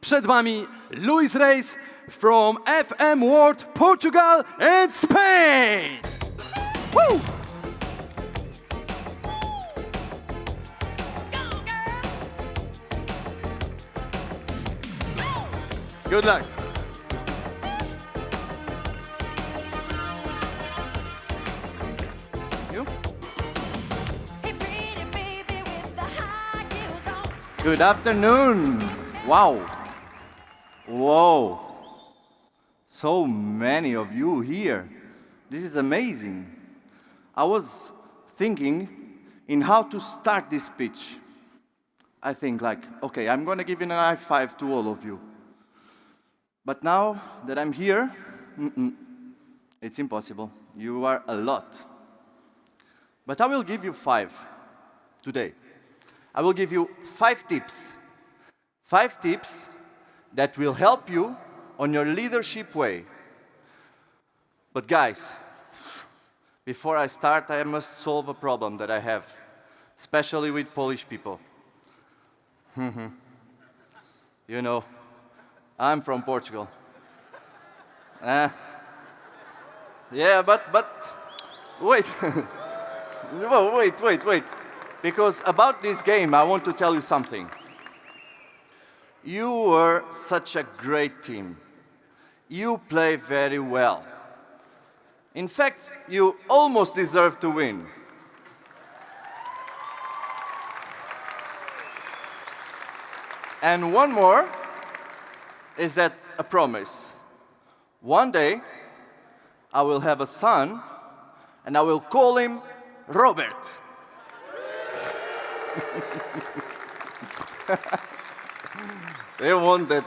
Przed Wami Luis Reis from FM World, Portugal and Spain. Woo! Good luck. You? Good afternoon. Wow. Whoa. So many of you here. This is amazing. I was thinking in how to start this speech. I think like, okay, I'm going to give an high five to all of you. But now that I'm here, it's impossible. You are a lot. But I will give you 5 today. I will give you 5 tips. 5 tips that will help you on your leadership way. But guys, before I start, I must solve a problem that I have, especially with Polish people. You know, I'm from Portugal. Yeah, but wait. Whoa, wait. Because about this game, I want to tell you something. You were such a great team. You play very well. In fact, you almost deserve to win. And one more is that a promise. One day, I will have a son, and I will call him Robert. They want that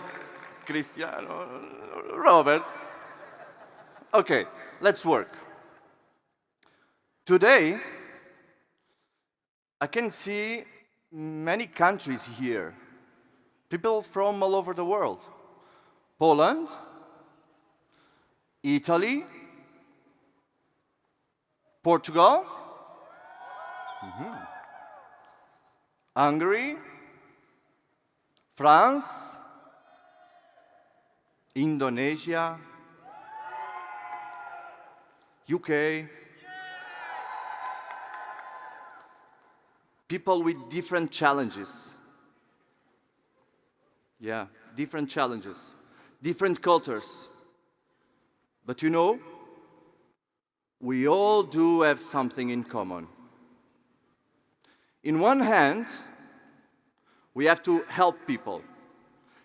Cristiano Robert. Okay, let's work. Today, I can see many countries here. People from all over the world. Poland, Italy, Portugal, Hungary, France, Indonesia, UK. People with different challenges. Yeah, different challenges, different cultures. But you know, we all do have something in common. In one hand, we have to help people,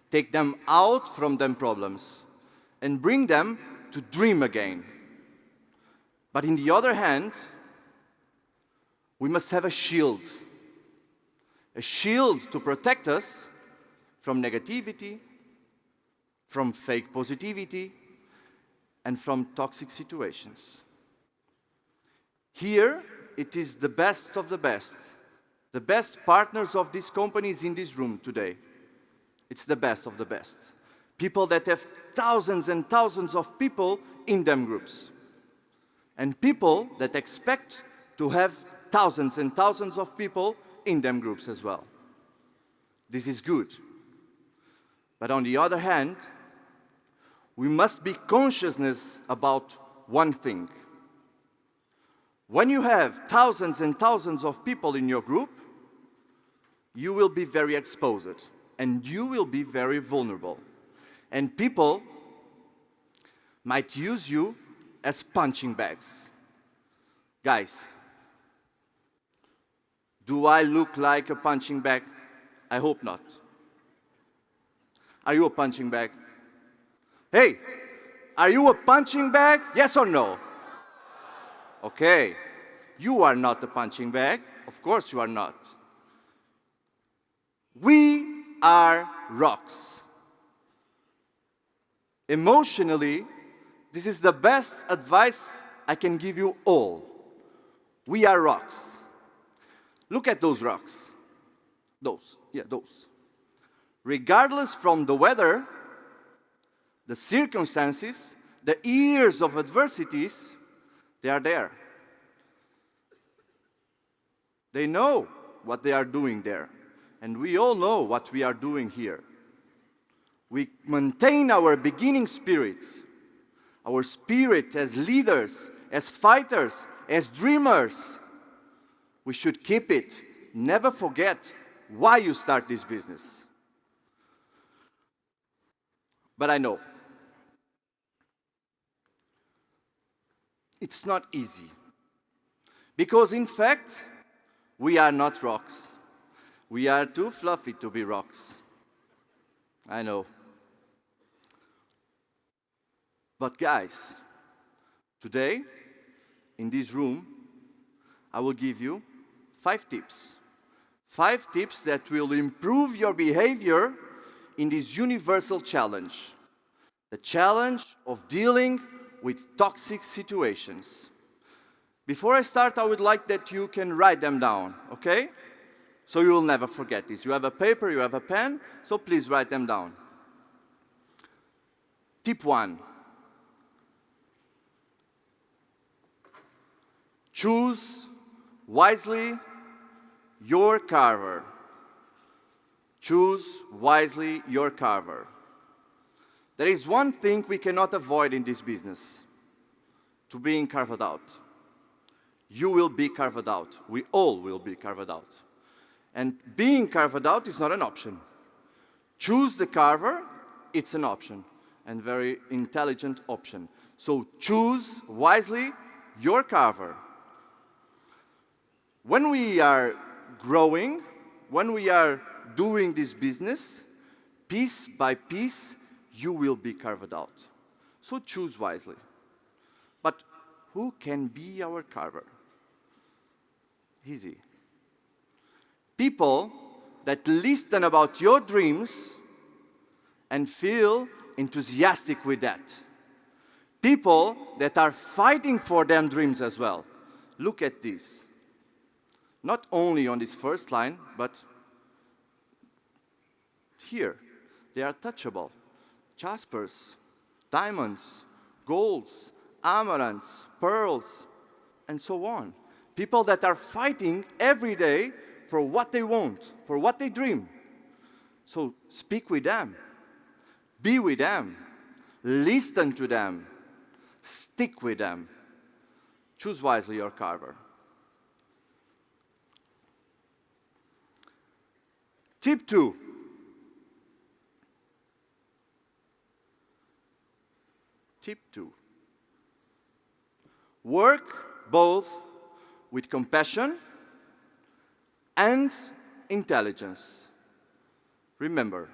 take them out from their problems, and bring them to dream again. But in the other hand, we must have a shield to protect us from negativity, from fake positivity, and from toxic situations. Here, it is the best of the best. The best partners of these companies in this room today. It's the best of the best. People that have thousands and thousands of people in them groups. And people that expect to have thousands and thousands of people in them groups as well. This is good. But on the other hand, we must be conscious about one thing. When you have thousands and thousands of people in your group, you will be very exposed and you will be very vulnerable. And people might use you as punching bags. Guys, do I look like a punching bag? I hope not. Are you a punching bag? Hey, are you a punching bag? Yes or no? Okay, you are not a punching bag. Of course you are not. We are rocks. Emotionally, this is the best advice I can give you all. We are rocks. Look at those rocks. Those. Regardless from the weather, the circumstances, the years of adversities, they are there. They know what they are doing there. And we all know what we are doing here. we maintain our beginning spirit, our spirit as leaders, as fighters, as dreamers. We should keep it. Never forget why you start this business. But I know it's not easy. Because in fact, we are not rocks. We are too fluffy to be rocks. I know. But guys, today, in this room, I will give you 5 tips. 5 tips that will improve your behavior in this universal challenge. The challenge of dealing with toxic situations. Before I start, I would like that you can write them down, okay? So you will never forget this. You have a paper, you have a pen, so please write them down. Tip 1. Choose wisely your carver. Choose wisely your carver. There is one thing we cannot avoid in this business, to being carved out. You will be carved out. We all will be carved out. And being carved out is not an option. Choose the carver, it's an option, and very intelligent option. So choose wisely your carver. When we are growing, when we are doing this business, piece by piece, you will be carved out. So choose wisely. But who can be our carver? Easy. People that listen about your dreams and feel enthusiastic with that. People that are fighting for their dreams as well. Look at this. Not only on this first line, but here. They are touchable. Jaspers, diamonds, golds, amaranths, pearls, and so on. People that are fighting every day for what they want, for what they dream. So speak with them. Be with them. Listen to them. Stick with them. Choose wisely your carver. Tip 2. Tip 2. Work both with compassion and intelligence. Remember,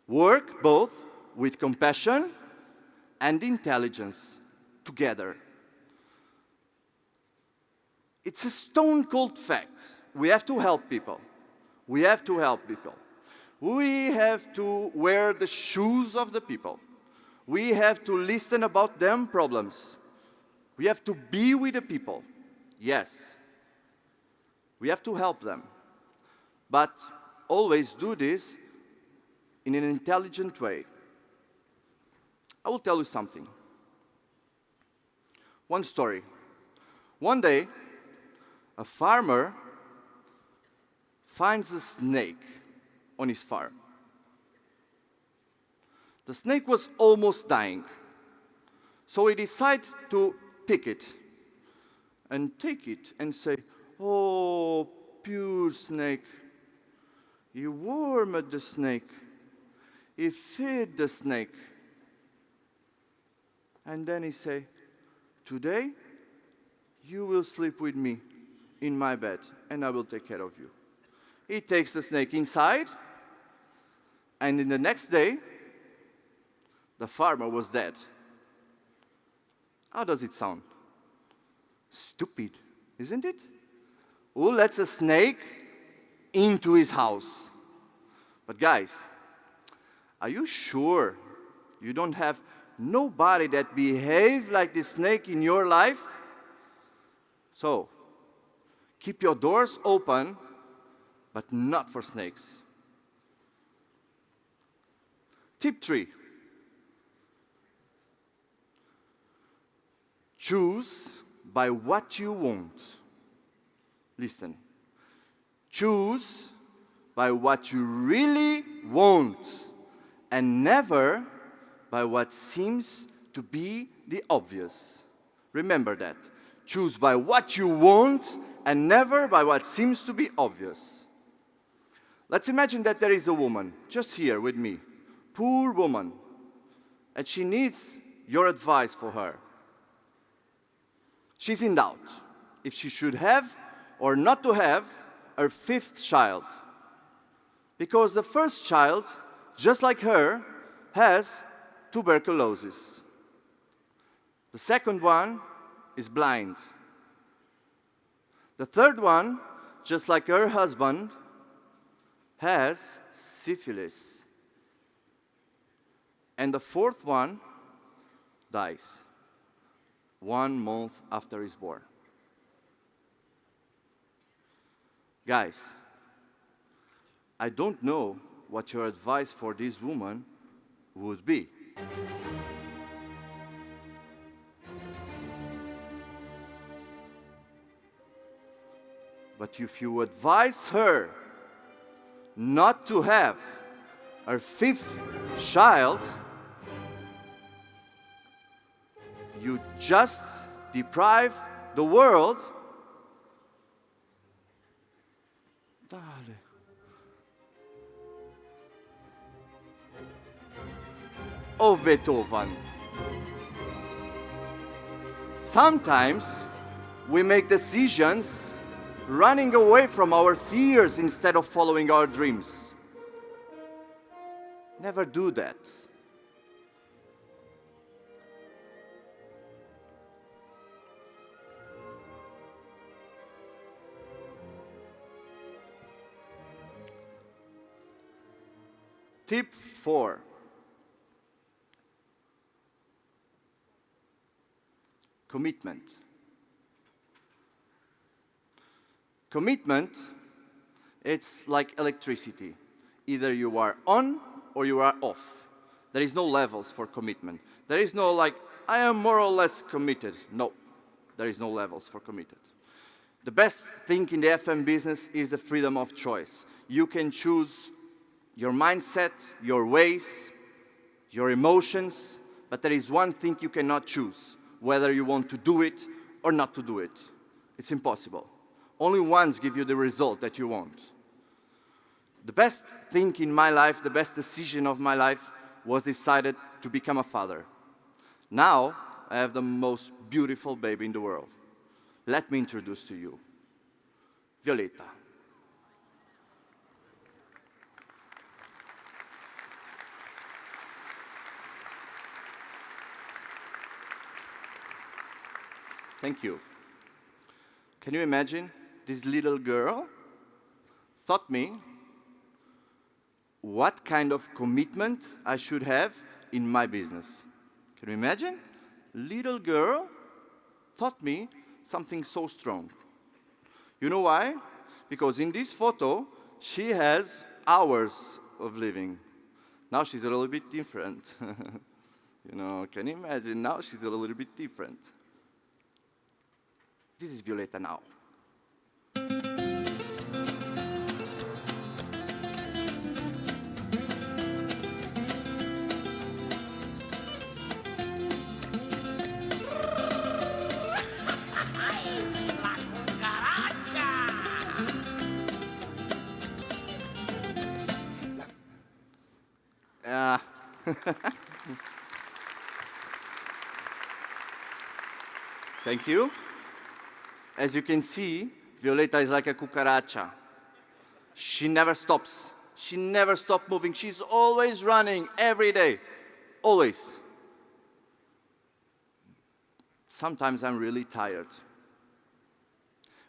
work both with compassion and intelligence together. It's a stone cold fact. We have to help people. We have to help people. We have to wear the shoes of the people. We have to listen about them problems. We have to be with the people. Yes. We have to help them. But always do this in an intelligent way. I will tell you something. One story. One day, a farmer finds a snake on his farm. The snake was almost dying. So he decided to pick it and take it and say, "Oh, pure snake, he warmed the snake, he fed the snake." And then he say, "Today, you will sleep with me in my bed, and I will take care of you." He takes the snake inside, and in the next day, the farmer was dead. How does it sound? Stupid, isn't it? Who lets a snake into his house? But guys, are you sure you don't have nobody that behaves like this snake in your life? So, keep your doors open, but not for snakes. Tip 3. Choose by what you want. Listen. Choose by what you really want and never by what seems to be the obvious. Remember that. Choose by what you want and never by what seems to be obvious. Let's imagine that there is a woman, just here with me, poor woman, and she needs your advice for her. She's in doubt if she should have or not to have her fifth child. Because the first child, just like her, has tuberculosis. The second one is blind. The third one, just like her husband, has syphilis. And the fourth one dies 1 month after he's born. Guys, I don't know what your advice for this woman would be. But if you advise her not to have her fifth child, you just deprive the world of Beethoven. Sometimes we make decisions running away from our fears instead of following our dreams. Never do that. Tip 4. Commitment. Commitment, it's like electricity. Either you are on or you are off. There is no levels for commitment. There is no like, I am more or less committed. No, there is no levels for committed. The best thing in the FM business is the freedom of choice. You can choose your mindset, your ways, your emotions, but there is one thing you cannot choose, whether you want to do it or not to do it. It's impossible. Only ones give you the result that you want. The best thing in my life, the best decision of my life was decided to become a father. Now, I have the most beautiful baby in the world. Let me introduce to you, Violeta. Thank you. Can you imagine? This little girl taught me what kind of commitment I should have in my business. Can you imagine? Little girl taught me something so strong. You know why? Because in this photo, she has hours of living. Now she's a little bit different. You know, can you imagine? Now she's a little bit different. This is Violeta now. Thank you. As you can see, Violeta is like a cucaracha. She never stops. She never stops moving. She's always running every day. Always. Sometimes I'm really tired.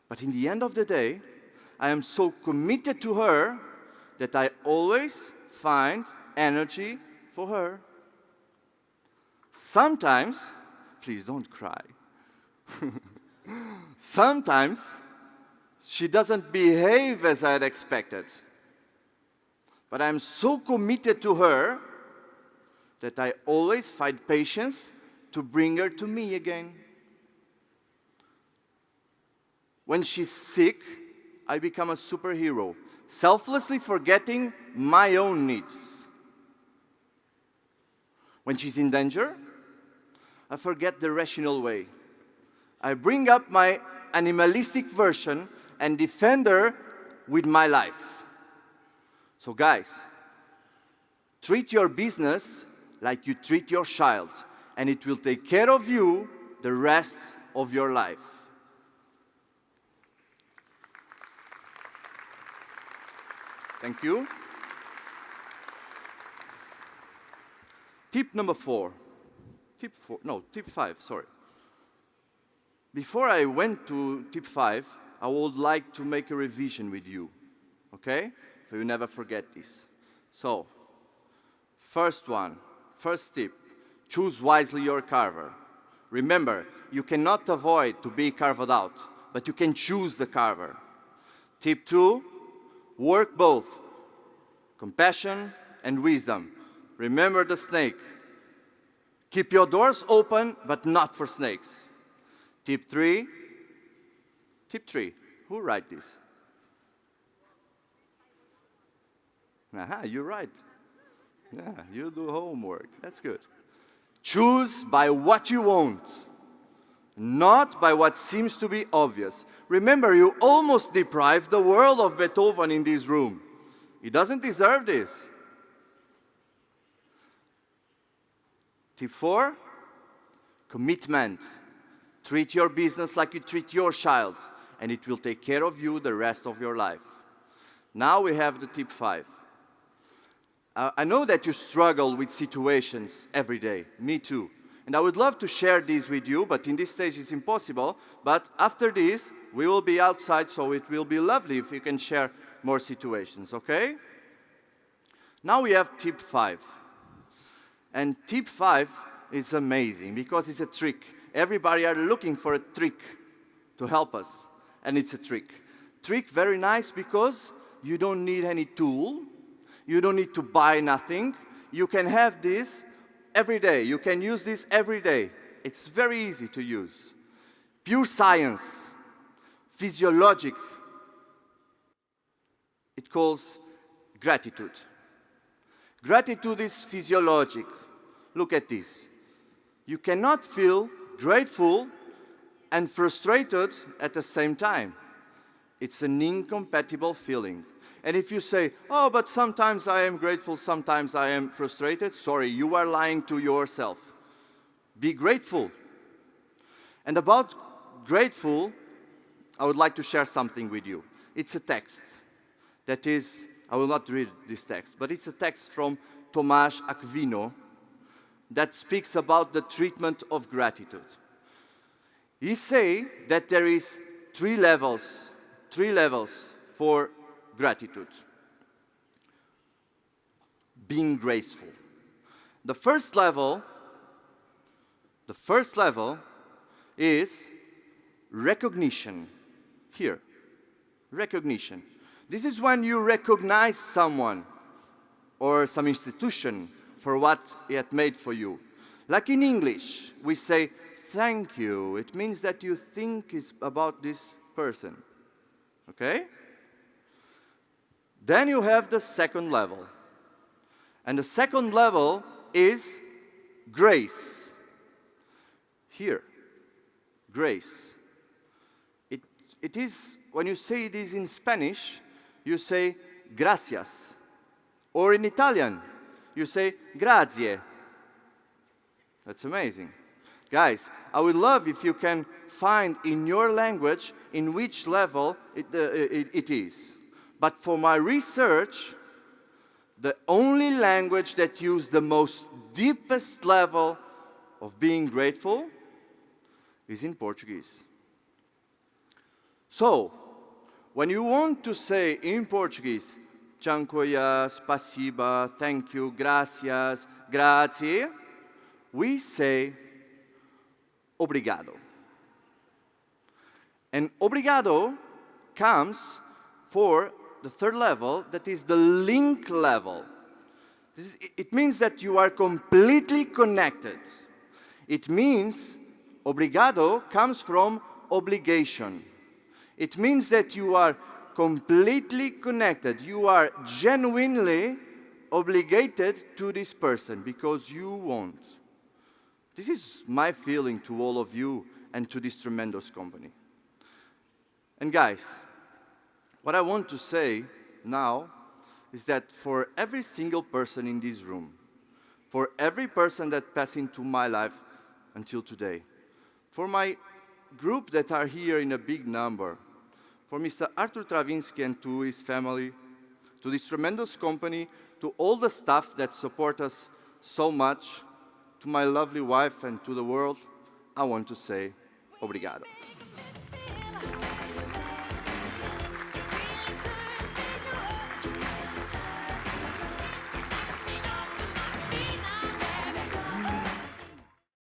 But in the end of the day, I am so committed to her that I always find energy for her. Sometimes, please don't cry. Sometimes she doesn't behave as I had expected. But I'm so committed to her that I always find patience to bring her to me again. When she's sick, I become a superhero, selflessly forgetting my own needs. When she's in danger, I forget the rational way. I bring up my animalistic version and defend her with my life. So guys, treat your business like you treat your child, and it will take care of you the rest of your life. Thank you. Tip number 4. Tip 5, sorry. Before I went to tip 5, I would like to make a revision with you, okay? So you never forget this. So, first tip, choose wisely your carver. Remember, you cannot avoid to be carved out, but you can choose the carver. Tip 2, work both compassion and wisdom. Remember the snake. Keep your doors open, but not for snakes. Tip 3, who write this? Aha, you're right. Yeah, you do homework, that's good. Choose by what you want, not by what seems to be obvious. Remember, you almost deprived the world of Beethoven in this room. He doesn't deserve this. Tip 4, commitment. Treat your business like you treat your child, and it will take care of you the rest of your life. Now we have the tip 5. I know that you struggle with situations every day, me too. And I would love to share these with you, but in this stage it's impossible. But after this, we will be outside, so it will be lovely if you can share more situations, okay? Now we have tip 5. And tip 5 is amazing because it's a trick. Everybody are looking for a trick to help us, and it's a trick. Trick very nice because you don't need any tool. You don't need to buy nothing. You can have this every day. You can use this every day. It's very easy to use. Pure science, physiologic. It calls gratitude. Gratitude is physiologic. Look at this. You cannot feel grateful and frustrated at the same time. It's an incompatible feeling. And if you say, oh, but sometimes I am grateful, sometimes I am frustrated, sorry, you are lying to yourself. Be grateful. And about grateful, I would like to share something with you. It's a text that is, I will not read this text, but it's a text from Tomás Aquino that speaks about the treatment of gratitude. He says that there is three levels for gratitude. Being graceful. The first level is recognition. Here, recognition. This is when you recognize someone or some institution for what it made for you. Like in English, we say, thank you. It means that you think about this person. Okay? Then you have the second level. And the second level is grace. Here, grace. It is, when you say this in Spanish, you say gracias. Or in Italian, you say grazie. That's amazing. Guys, I would love if you can find in your language in which level it is. But for my research, the only language that uses the most deepest level of being grateful is in Portuguese. So, when you want to say in Portuguese, dziękuję, spasiba, thank you, gracias, grazie, we say obrigado. And obrigado comes for the third level, that is the link level. It means that you are completely connected. It means obrigado comes from obligation. It means that you are completely connected. You are genuinely obligated to this person because you won't. This is my feeling to all of you and to this tremendous company. And guys, what I want to say now is that for every single person in this room, for every person that passed into my life until today, for my group that are here in a big number, for Mr. Artur Travinsky and to his family, to this tremendous company, to all the staff that support us so much, to my lovely wife and to the world, I want to say obrigado.